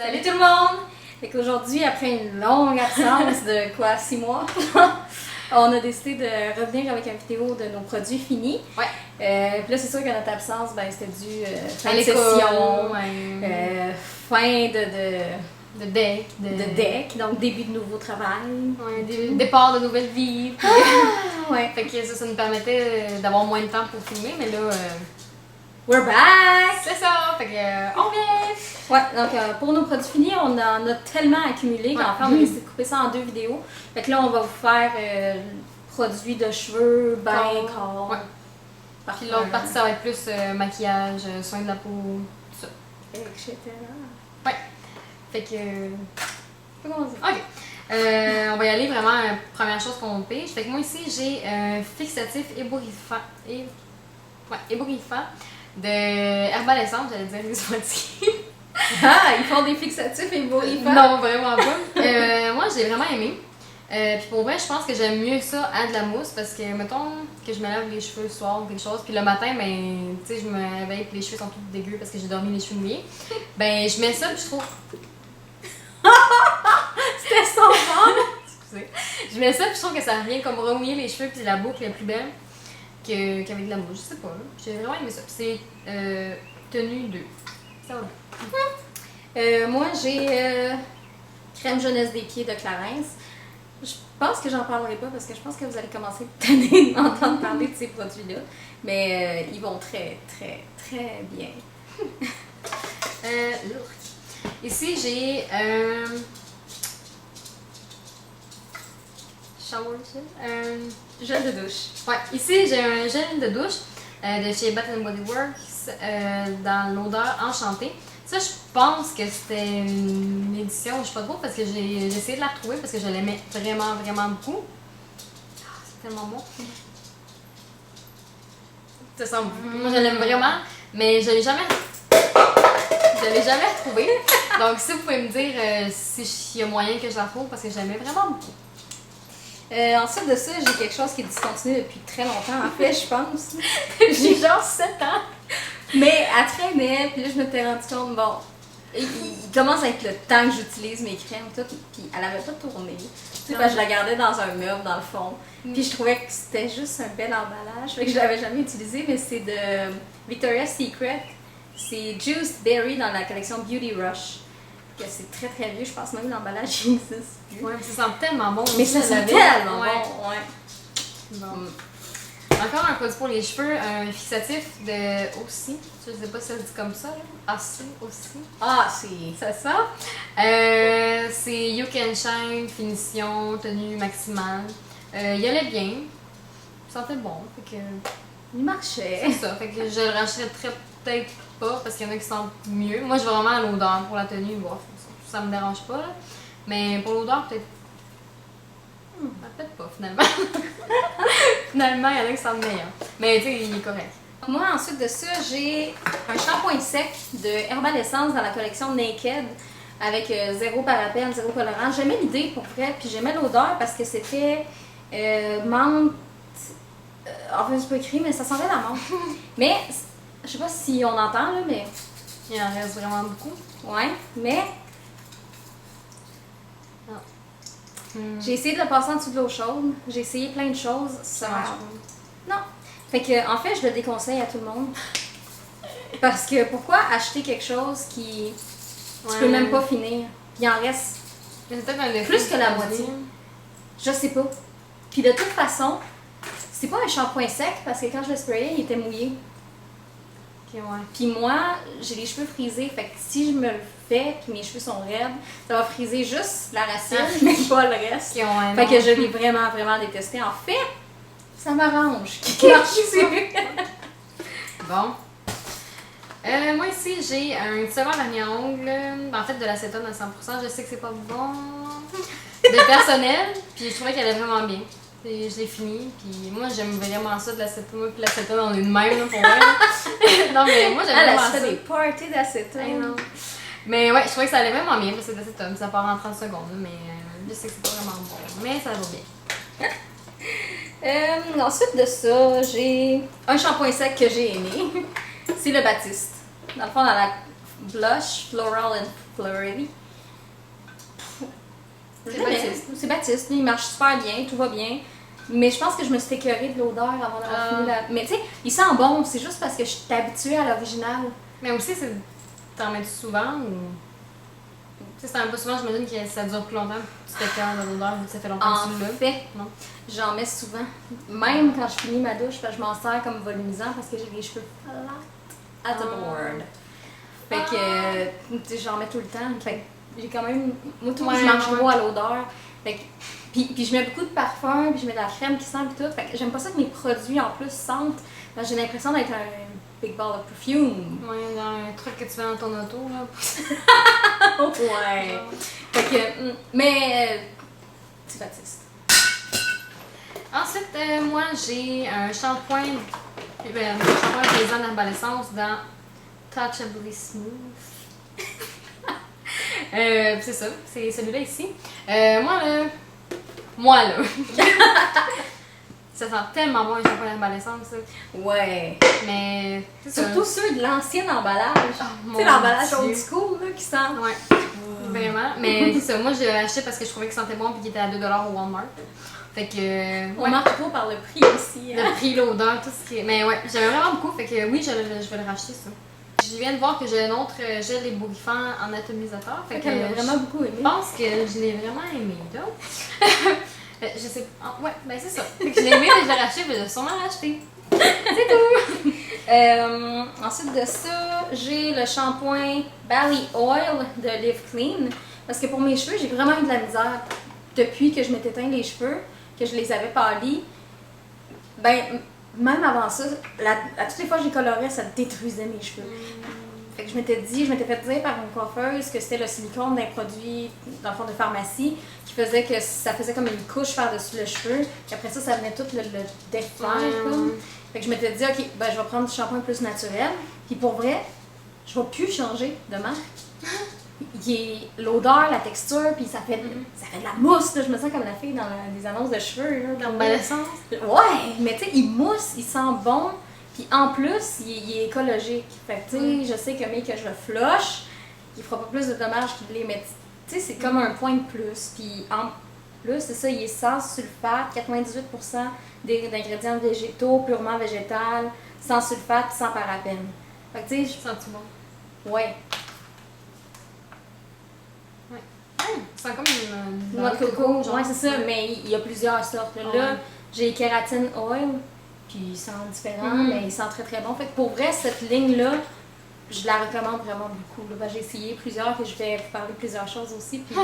Salut tout le monde! Fait qu'aujourd'hui, après une longue absence de quoi, 6 mois, on a décidé de revenir avec une vidéo de nos produits finis. Ouais. Puis là, c'est sûr que notre absence, ben, c'était dû fin à de l'école, session, fin de deck, de deck, donc début de nouveau travail. Ouais, départ de nouvelles vies. Puis, Ouais. fait que ça nous permettait d'avoir moins de temps pour filmer, mais là, We're back! c'est ça. Fait que on revient. Ouais, donc pour nos produits finis, on en a tellement accumulé qu'en fait, on a décidé de couper ça en 2 vidéos. Fait que là, on va vous faire produits de cheveux, bain, corps. Ouais. Puis l'autre partie, ça va être plus maquillage, soins de la peau, tout ça. Etc. Ouais. Fait que. Comment dire? Ok. On va y aller vraiment, première chose qu'on pige. Fait que moi ici, j'ai un fixatif ébouriffant de Herbal Essence, j'allais dire Exotique. Ah, ils font des fixatifs ébouriffants? Non, vraiment pas. Moi, j'ai vraiment aimé. Puis pour vrai, je pense que j'aime mieux ça à de la mousse parce que, mettons, que je me lave les cheveux le soir ou quelque chose, puis le matin, ben, tu sais, je me réveille et les cheveux sont tous dégueux parce que j'ai dormi les cheveux mouillés. Ben, je mets ça puis je trouve. C'était son fort! Excusez. Je mets ça puis je trouve que ça revient comme remouiller les cheveux puis la boucle est plus belle qu'avec de la mousse. Je sais pas, là. J'ai vraiment aimé ça. Puis c'est tenue 2. Ça va bien. Moi, j'ai crème jeunesse des pieds de Clarins. Je pense que j'en parlerai pas parce que je pense que vous allez commencer de m'entendre parler de ces produits-là. Mais ils vont très, très, très bien. Ici, j'ai shower gel. Gel de douche. Ouais, ici, j'ai un gel de douche de chez Bath Body Works dans l'odeur enchantée. Ça, je pense que c'était une édition, je sais pas trop, parce que j'ai essayé de la retrouver parce que je l'aimais vraiment, vraiment beaucoup. Ah, c'est tellement bon. Ça sent bon. Moi, je l'aime vraiment, mais je l'ai jamais retrouvée. Donc, si vous pouvez me dire s'il y a moyen que je la retrouve, parce que je l'aimais vraiment beaucoup. Ensuite de ça, j'ai quelque chose qui est discontinué depuis très longtemps, en fait, je pense. J'ai genre 7 ans. Mais elle traînait, puis là, je m'étais rendu compte, bon, il commence à être le temps que j'utilise mes crèmes, tout, puis elle avait pas tourné. Tu sais, je la gardais dans un meuble, dans le fond. Puis je trouvais que c'était juste un bel emballage, fait que je l'avais jamais utilisé, mais c'est de Victoria's Secret. C'est Juiced Berry dans la collection Beauty Rush. C'est très très vieux, je pense même que l'emballage n'existe plus. Ouais, ça sent tellement bon. Mais ça sent tellement bon, ouais. Bon. Encore un produit pour les cheveux, un fixatif de aussi. Je sais pas si ça se dit comme ça, là. Aussi. Ah, c'est ça? C'est You Can Shine, finition, tenue maximale. Il allait bien. Il sentait bon. Fait que. Il marchait. C'est ça. Fait que je le rachèterais peut-être pas parce qu'il y en a qui sentent mieux. Moi, je vais vraiment à l'odeur. Pour la tenue, bon, ça me dérange pas. Là. Mais pour l'odeur, peut-être. Peut-être pas, finalement. Finalement, il y en a qui sentent meilleur. Mais tu sais, il est correct. Moi, ensuite de ça, j'ai un shampoing sec de Herbal Essence dans la collection Naked avec zéro parabène, zéro colorant. J'aimais l'idée pour vrai, puis j'aimais l'odeur parce que c'était menthe. Enfin, c'est pas écrit, mais ça sentait la menthe. Mais, je sais pas si on entend là, mais. Il en reste vraiment beaucoup. Ouais, mais. J'ai essayé de le passer en dessous de l'eau chaude. J'ai essayé plein de choses. Ça marche pas. Non. Fait que, en fait, je le déconseille à tout le monde. Parce que pourquoi acheter quelque chose qui. Tu peux même pas finir? Il en reste plus que la moitié. Je sais pas. Puis de toute façon, c'est pas un shampoing sec parce que quand je le sprayais, il était mouillé. Puis moi, j'ai les cheveux frisés, fait que si je me le fais puis mes cheveux sont raides, ça va friser juste la racine, mais pas le reste. Fait que je l'ai vraiment, vraiment détesté. En fait, ça m'arrange qu'il marche dessus. Bon. Moi ici, j'ai un petit savon vernis à ongles, en fait de l'acétone à 100%. Je sais que c'est pas bon. De personnel, puis je trouvais qu'elle est vraiment bien. Et je l'ai fini, puis moi j'aime vraiment ça de l'acétone. Moi puis l'acétone on est de même là, pour moi. Non mais moi j'aime vraiment ça. Elle a fait des parties d'acétone. Mais ouais, je trouvais que ça allait vraiment bien parce que c'est d'acétone, ça part en 30 secondes, mais je sais que c'est pas vraiment bon, mais ça va bien. Ensuite de ça, j'ai un shampoing sec que j'ai aimé. C'est le Baptiste. Dans le fond, dans la Blush Floral and Fleury. Baptiste. C'est Baptiste, il marche super bien, tout va bien. Mais je pense que je me suis écœurée de l'odeur avant d'avoir fini la... Mais tu sais, il sent bon, c'est juste parce que je suis habituée à l'original. Mais aussi, t'en mets-tu souvent ou... Tu sais, c'est un peu souvent, j'imagine que ça dure plus longtemps, tu t'écœures de l'odeur, vu que ça fait longtemps que tu l'as. En fait, j'en mets souvent. Même quand je finis ma douche, parce que je m'en sers comme volumisant parce que j'ai les cheveux flat at the board. Fait que, tu sais, j'en mets tout le temps. Fait que j'ai quand même... Moi, tout je marche gros à l'odeur. Fait que... Puis je mets beaucoup de parfum, puis je mets de la crème qui sent et tout. Fait que j'aime pas ça que mes produits en plus sentent. J'ai l'impression d'être un big ball of perfume. Ouais, dans un truc que tu fais dans ton auto, là. Ouais. Fait que, mais c'est Baptiste. Ensuite, moi, j'ai un shampoing plaisant d'arbalescence dans Touchably Smooth. C'est ça, c'est celui-là ici. Moi là, ça sent tellement bon les shampoings d'arbalescence. Ouais. Mais surtout ceux de l'ancien emballage. Oh, tu sais, l'emballage old school là, qui sent. Ouais. Vraiment. Mais c'est ça, moi je l'ai acheté parce que je trouvais qu'il sentait bon et qu'il était à 2$ au Walmart. Fait que. On marche trop par le prix aussi. Le prix, l'odeur, tout ce qui est. Mais ouais, j'aimais vraiment beaucoup. Fait que oui, je vais le racheter ça. Je viens de voir que j'ai un autre gel ébouriffant en atomisateur. Fait que j'ai vraiment beaucoup aimé. Je pense que je l'ai vraiment aimé, là. Je sais pas. Ouais, ben c'est ça. Fait que je l'ai aimé, mais je l'ai racheté, mais je l'ai sûrement racheté. C'est tout! Ensuite de ça, j'ai le shampoing Bally Oil de Live Clean. Parce que pour mes cheveux, j'ai vraiment eu de la misère. Depuis que je m'étais teint les cheveux, que je les avais pâlis, ben, même avant ça, à toutes les fois que je les colorais, ça détruisait mes cheveux. Fait que je m'étais fait dire par une coiffeuse que c'était le silicone d'un produit, dans le fond, de pharmacie, qui faisait que ça faisait comme une couche par-dessus le cheveu. Puis après ça venait tout le défaire, comme. Fait que je m'étais dit, OK, ben, je vais prendre du shampoing plus naturel. Puis pour vrai, je vais plus changer de marque. L'odeur, la texture, puis ça fait de la mousse, là. Je me sens comme la fille dans les annonces de cheveux. L'emballissance? Ouais, mais tu sais, il mousse, il sent bon, puis en plus, il est écologique. Fait que tu sais, je sais que je le flush, il fera pas plus de dommages qu'il l'est, mais tu sais, c'est comme un point de plus. Puis en plus, c'est ça, il est sans sulfate, 98% d'ingrédients végétaux, purement végétal, sans sulfate, sans parabènes. Fait que tu sais, sens-tu bon? Ouais. C'est comme une noix de coco, ouais, c'est ça, mais il y a plusieurs sortes. Là, j'ai Keratin Oil, puis il sent différent, mais il sent très très bon. Fait que pour vrai, cette ligne-là, je la recommande vraiment beaucoup. Là. J'ai essayé plusieurs, et je vais vous parler de plusieurs choses aussi, puis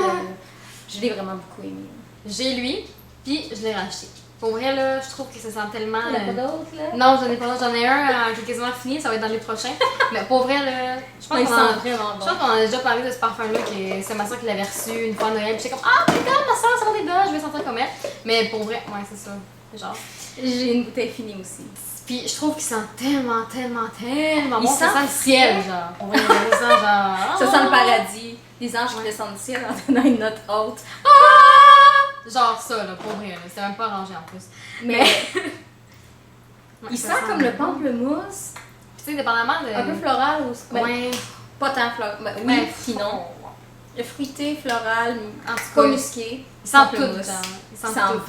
je l'ai vraiment beaucoup aimé. J'ai lui, puis je l'ai racheté. Pour vrai, là, je trouve que ça sent tellement. Il n'y en a pas d'autres, là? Non, j'en ai pas d'autres. J'en ai un qui est quasiment fini, ça va être dans les prochains. Mais pour vrai, là, je pense qu'on en a déjà parlé de ce parfum-là, que c'est ma soeur qui l'avait reçu une fois à Noël. Puis j'étais comme, ah, putain, ma soeur, ça va des belles, je vais sentir comme elle. Mais pour vrai, ouais, c'est ça. Genre. J'ai une bouteille finie aussi. Puis je trouve qu'il sent tellement bon. Il ça sent le ciel, genre. Pour vrai, ça sent genre. Ça sent le paradis. Les anges qui descendent du ciel en donnant une note haute. Genre ça, là, pour vrai, c'était même pas rangé en plus. Mais il sent comme le pamplemousse. Tu sais, dépendamment de. Un peu floral aussi. Ouais. Pas tant floral. Oui, sinon. Le fruité, floral, pas musqué. Il sent tout. Il sent vraiment bon.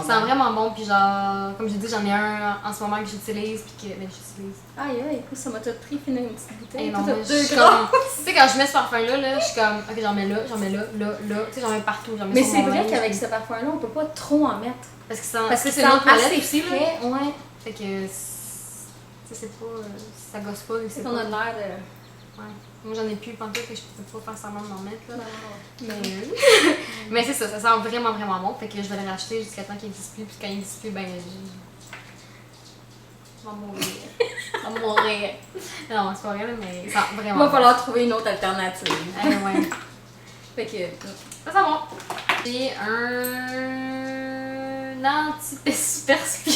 Il sent vraiment bon, puis genre, comme j'ai dit, j'en ai un en ce moment que j'utilise, puis que. Ben, j'utilise. Aïe, écoute, ça m'a tout pris, finir une petite bouteille. Et non, tu sais, quand je mets ce parfum-là, je suis comme, ok, j'en mets là, tu sais, j'en mets partout. Mais c'est vrai qu'avec ce parfum-là, on peut pas trop en mettre. Parce que c'est notre toilette aussi, là. Ouais. Fait que, tu sais, c'est pas. Ça gosse pas. C'est qu'on a l'air de. Ouais. Moi, j'en ai plus pantoute, fait que je peux pas faire semblant de m'en mettre, là. Non. Mais c'est ça sent vraiment bon. Fait que je vais le racheter jusqu'à temps qu'il n'existe plus. Puis quand il n'existe plus, ben, je vais mourir. Non, c'est pas vrai, mais ça sent vraiment. Il va falloir trouver une autre alternative. Ouais. Fait que. Ça sent bon. J'ai un anti-perspire.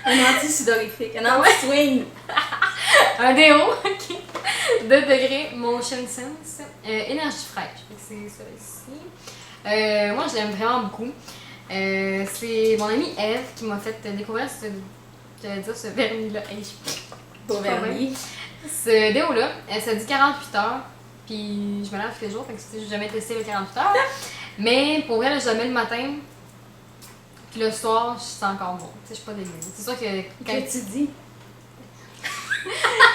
Un anti-sudorifique. Un anti-swing. Un déo, ok. 2 degrés Motion Sense. Énergie fraîche. C'est ça ici. Moi, je l'aime vraiment beaucoup. C'est mon amie Eve qui m'a fait découvrir ce vernis-là. Beau vernis. Ce déo-là, ça dit 48 heures. Puis je me lave tous les jours, fait que j'ai jamais testé le 48 heures. Mais pour vrai, là, je le mets le matin. Puis le soir, je sens encore bon. Tu sais, je suis pas dégueu. C'est sûr que quand Que tu dis.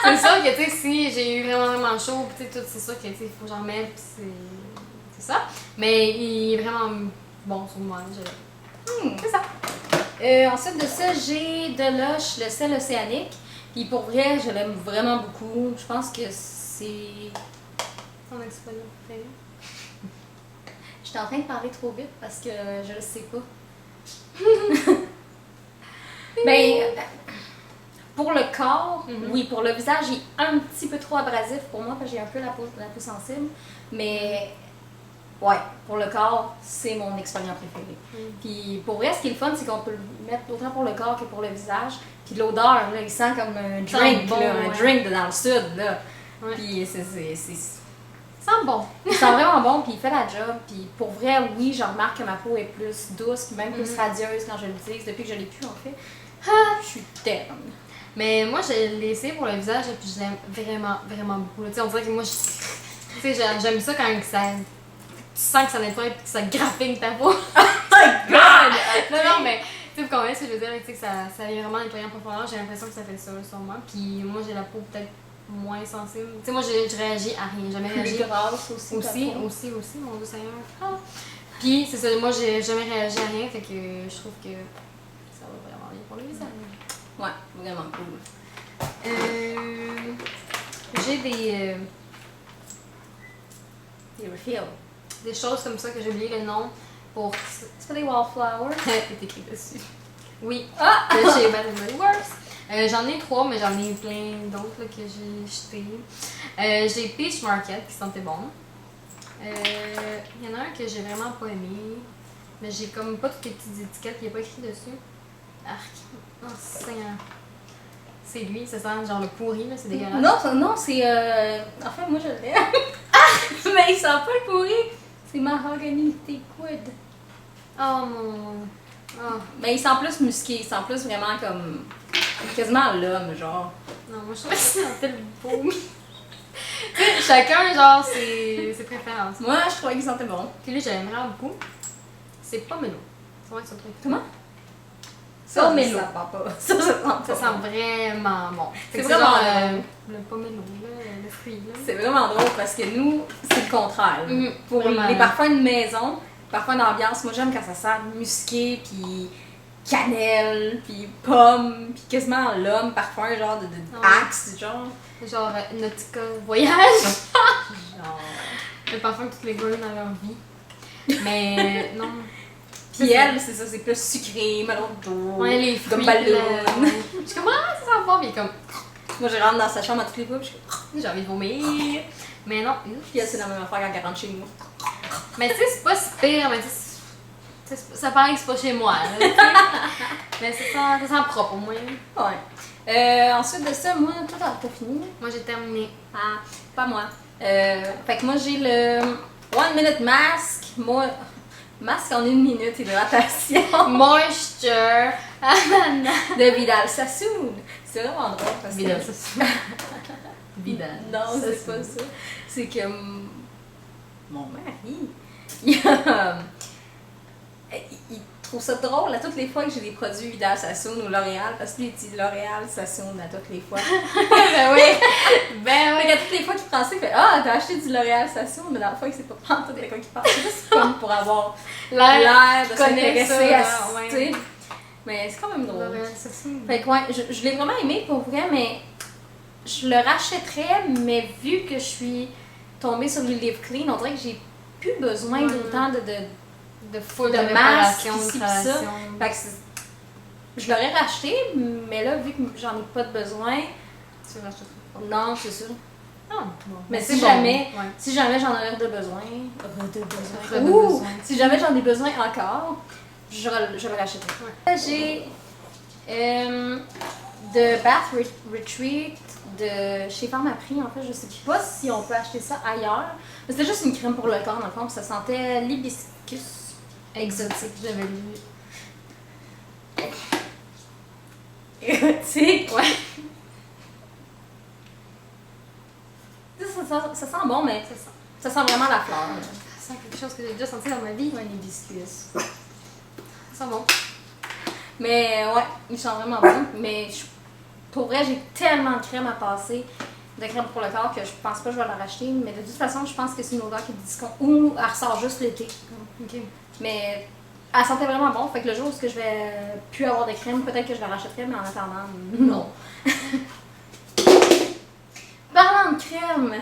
c'est sûr que, tu sais, si j'ai eu vraiment chaud, tu sais, tout, c'est sûr que, tu sais, il faut que j'en mette, puis c'est ça. Mais il est vraiment bon sur moi. C'est ça. Ensuite de ça, j'ai de Lush, le sel océanique. Puis pour vrai, je l'aime vraiment beaucoup. Je pense que c'est... Ton expérience préférée? J'étais en train de parler trop vite parce que je le sais pas. Ben, pour le corps, oui, pour le visage, il est un petit peu trop abrasif pour moi parce que j'ai un peu la peau sensible. Mais ouais, pour le corps, c'est mon exfoliant préféré. Puis pour vrai, ce qui est le fun, c'est qu'on peut le mettre autant pour le corps que pour le visage. Puis l'odeur, là, il sent comme un drink, bon, là, un ouais. drink de dans le sud. Là. Ouais. Puis c'est Ça sent bon. il sent vraiment bon, puis il fait la job. Puis pour vrai, oui, je remarque que ma peau est plus douce, puis même plus radieuse quand je l'utilise, depuis que je l'ai plus en fait. Ah, je suis terne. Mais moi, je l'ai essayé pour le visage, puis je l'aime vraiment beaucoup. Tu sais, on dirait que moi, tu sais, j'aime ça quand ça... Tu sens que ça nettoie et que ça graffine ta peau. My God! Non, mais tu sais, vous comprenez ce que je veux dire, tu sais, que ça vient vraiment nettoyer en profondeur. J'ai l'impression que ça fait ça sur moi. Puis moi, j'ai la peau peut-être moins sensible. Tu sais, moi, je réagis à rien. Jamais réagi. Plus grasse aussi. Aussi, mon Dieu Seigneur. Ah. Puis, c'est ça, moi, j'ai jamais réagi à rien, fait que je trouve que ça va vraiment bien pour le visage. Ouais, vraiment cool. J'ai des refills. des choses comme ça que j'ai oublié le nom pour. C'est pas des wallflowers? C'est écrit dessus. Oui, Ah! de chez Bath & Body Works. J'en ai 3, mais j'en ai plein d'autres là, que j'ai jetés. J'ai Peach Market qui sentait bon. Il y en a un que j'ai vraiment pas aimé, mais j'ai comme pas toutes les petites étiquettes, il n'y a pas écrit dessus. Arc. Oh, c'est lui, ça sent genre le pourri, là, c'est dégueulasse. Non, c'est. Enfin, moi je l'aime. Mais il sent pas le pourri. C'est Mahogany Teakwood. Oh mon. Oh. Mais il sent plus musqué, il sent plus vraiment comme. Quasiment l'homme, genre. Non, moi je trouve que ça sentait le beau. Tu sais, chacun, genre, ses préférences. Moi, je trouvais qu'il sentait bon. Puis lui, j'aime vraiment beaucoup. C'est pomelo. Ça va être surpris. Comment? Pomelo. Ça sent pas. Ça sent pas. Ça sent vraiment bon. C'est C'est vraiment genre le pomelo, là, le fruit. Là. C'est vraiment drôle parce que nous, c'est le contraire. Pour vraiment. les parfums de maison, parfums d'ambiance, moi j'aime quand ça sent musqué, puis cannelle, puis pomme, puis quasiment l'homme, parfum genre de axe, genre. Genre Nautica Voyage. Genre. Le parfum que toutes les girls dans leur vie. Mais non. Puis elle, c'est ça, c'est plus sucré, melon d'eau, Ouais, les fruits. comme ballon. Je suis comme, ah, ça sent bon, mais comme, Moi je rentre dans sa chambre à toutes les fois, puis je suis comme, j'ai envie de vomir. Mais non. puis elle, c'est la même affaire quand elle rentre chez nous. Mais tu sais, c'est pas si pire, mais tu sais, ça paraît que c'est pas chez moi. Là, mais ça sent propre au moins. Ouais. Ensuite de ça, moi, toi t'as fini? Moi j'ai terminé. Ah, pas moi. Fait que moi j'ai le 1 Minute Mask. Moi, masque en 1 minute, hydratation. Moisture. De Vidal Sassoon. C'est vraiment drôle parce que. Vidal Sassoon. Vidal. Non, c'est pas ça. C'est que mon mari, il trouve ça drôle à toutes les fois que j'ai des produits Vidal Sassoon ou L'Oréal, parce que lui, il dit L'Oréal Sassoon à toutes les fois. Ben oui. Ben Fait qu'à toutes les fois qu'il prend ça, il fait Ah, t'as acheté du L'Oréal Sassoon, mais dans le fond, il sait pas prendre tout de quoi qu'il parle. C'est juste comme pour avoir l'air de s'intéresser à ça. ouais. Mais c'est quand même drôle. L'Oréal Sassoon. Fait que ouais, je l'ai vraiment aimé pour vrai, mais je le rachèterais, mais vu que je suis tombée sur le Live Clean, on dirait que j'ai plus besoin d'autant de full de de masques, réparation, ici, de pis ça. création. Fait que je l'aurais racheté, mais là, vu que j'en ai pas de besoin, Tu rachètes pas. non, c'est sûr. Ah, bon. Mais C'est si bon. jamais, Ouais. si jamais j'en aurais de besoin, Besoin. si jamais j'en ai besoin encore, je le rachèterai. J'ai de Bath Retreat de chez Pharmaprix, en fait, je sais pas si on peut acheter ça ailleurs. Mais c'était juste une crème pour le corps, dans le fond, puis ça sentait l'hibiscus exotique. J'avais lu. Érotique. Ouais. Ça ça sent bon, mais Ça sent. ça sent vraiment la fleur. Ça sent quelque chose que j'ai déjà senti dans ma vie. Ouais, les biscuits. Ça sent bon. Mais ouais, ils sont vraiment bons. Mais pour vrai, j'ai tellement de crème à passer, de crème pour le corps, que je pense pas que je vais la racheter. Mais de toute façon, je pense que c'est une odeur qui est discon. Ou elle ressort juste l'été. Ok. Mais elle sentait vraiment bon. Fait que le jour où je vais plus avoir de crème, peut-être que je la rachèterai, mais en attendant, non. Parlant de crème,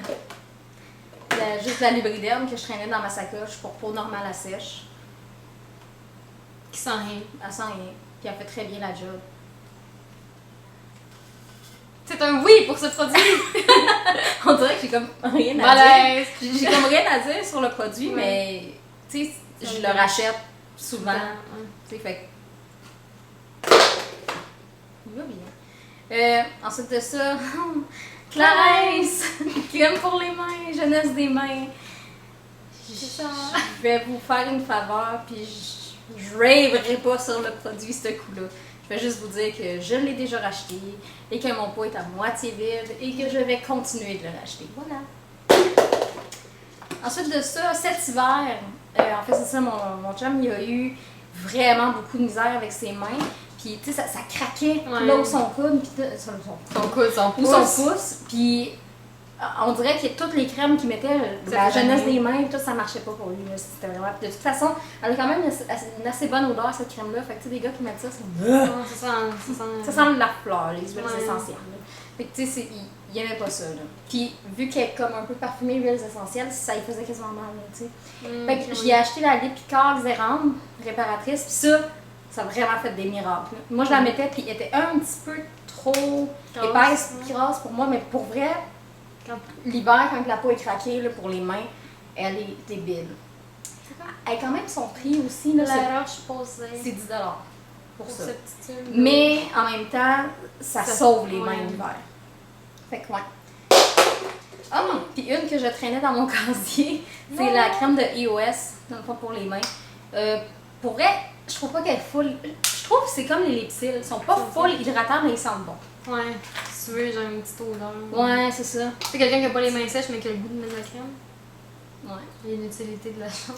juste la Lubriderm que je traînais dans ma sacoche pour peau normale à sèche. Qui sent rien. Elle sent rien. Puis elle fait très bien la job. C'est un oui pour ce produit! On dirait que j'ai comme rien à Malaise. dire. J'ai comme rien à dire sur le produit, Ouais. mais tu sais, je le Ouais. rachète souvent. Ouais. Tu sais, fait que- il va bien. Ensuite de ça, Clarence! Crème pour les mains, jeunesse des mains. C'est ça. Je vais vous faire une faveur, puis je rêverai pas sur le produit ce coup-là. Je vais juste vous dire que je l'ai déjà racheté et que mon pot est à moitié vide et que je vais continuer de le racheter. Voilà. Ensuite de ça, cet hiver, en fait c'est ça, mon chum, il a eu vraiment beaucoup de misère avec ses mains. Puis tu sais, ça craquait Ouais. là où son coude, puis Son coude, son ou pouce. son pouce. Puis on dirait que toutes les crèmes qu'il mettait, la Ça jeunesse faisait des mains, tout ça marchait pas pour lui. Là. C'était vraiment... De toute façon, elle a quand même une assez bonne odeur, cette crème-là. Fait que tu sais, des gars qui mettent ça, c'est... Ouais, ça Ça sent la fleur, les huiles Ouais. essentielles. Là. Fait que tu sais, il aimait pas ça. Là. Puis vu qu'elle est comme un peu parfumée huiles essentielles, ça lui faisait quasiment mal. Là, tu sais. Fait que j'ai acheté la Lipicor Xéram réparatrice, puis ça a vraiment fait des miracles. Là. Moi, je la mettais, puis elle était un petit peu trop épaisse, grasse pour moi, mais pour vrai, l'hiver, quand la peau est craquée là, pour les mains, elle est débile. Elle a quand même son prix aussi, là, La roche posée. c'est 10$ pour ça. cette petite tube. Mais en même temps, ça sauve les mains ouais. l'hiver. Fait que ouais. Oh, puis une que je traînais dans mon casier, c'est la crème de EOS, dans le fond pour les mains. Pour vrai, je trouve pas qu'elle est full. Je trouve que c'est comme les Lipsil. Ils sont pas full hydratants, mais ils sentent bon. Ouais. Si tu veux, j'ai une petite odeur. Ouais, c'est ça. C'est quelqu'un qui a pas les mains sèches mais qui a le goût de mettre de la crème. Ouais. Il y a une utilité de la chose.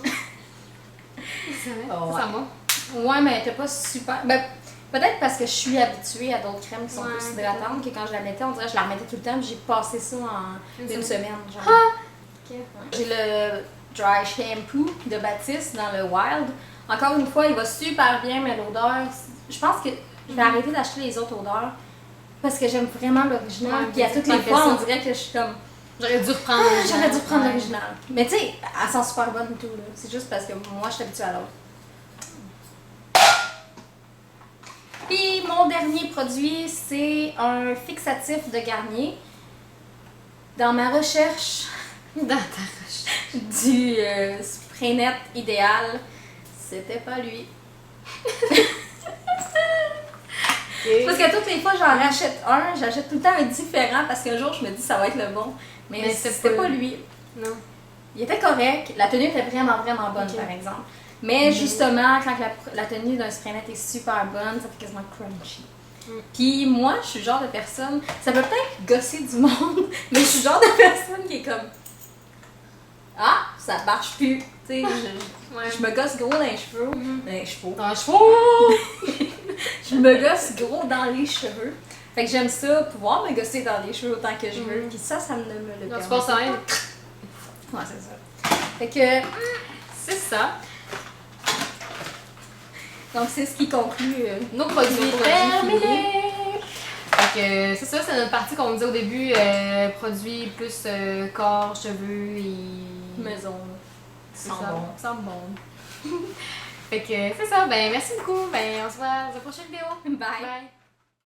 C'est vrai. Oh, Ça sent bon. Ouais, mais elle était pas super. Ben, peut-être parce que je suis habituée à d'autres crèmes qui sont Ouais, plus hydratantes, que quand je la mettais, on dirait que je la remettais tout le temps, puis j'ai passé ça en Une une semaine. semaine. Genre. Ok. Ouais. J'ai le Dry Shampoo de Baptiste dans le Wild. Encore une fois, il va super bien, mais l'odeur, je pense que je vais arrêter d'acheter les autres odeurs parce que j'aime vraiment l'original. Ouais, Puis à toutes les fait fois, ça. on dirait que je suis comme. J'aurais dû reprendre J'aurais dû prendre Ouais. l'original. Mais tu sais, elle sent super bonne et tout. Là. C'est juste parce que moi, je suis habituée à l'autre. Puis mon dernier produit, c'est un fixatif de Garnier. Dans ma recherche Dans ta roche. du spray net idéal, c'était pas lui. Parce que toutes les fois, j'en rachète un, j'achète tout le temps un différent parce qu'un jour, je me dis ça va être le bon. Mais c'était pas lui. Non. Il était correct, la tenue était vraiment, vraiment bonne, Ok. par exemple. Mais justement, quand la tenue d'un spray net est super bonne, ça fait quasiment crunchy. Puis moi, je suis le genre de personne, ça peut peut-être gosser du monde, mais je suis le genre de personne qui est comme ah, ça marche plus. Tu sais, je me gosse gros dans les cheveux. Dans les cheveux. Dans les cheveux! Je me gosse gros dans les cheveux. Fait que j'aime ça, pouvoir me gosser dans les cheveux autant que je veux. Puis ça ne me le Non, permet tu penses à rien. pas. Ouais, c'est ça. Fait que, C'est ça. donc c'est ce qui conclut Nos produits finis. terminé. Fait que c'est ça, c'est notre partie qu'on disait au début, produits plus corps, cheveux et... Maison. C'est Sent ça. bon. Sent bon. Fait que c'est ça, ben merci beaucoup, ben on se voit dans la prochaine vidéo. Bye. Bye.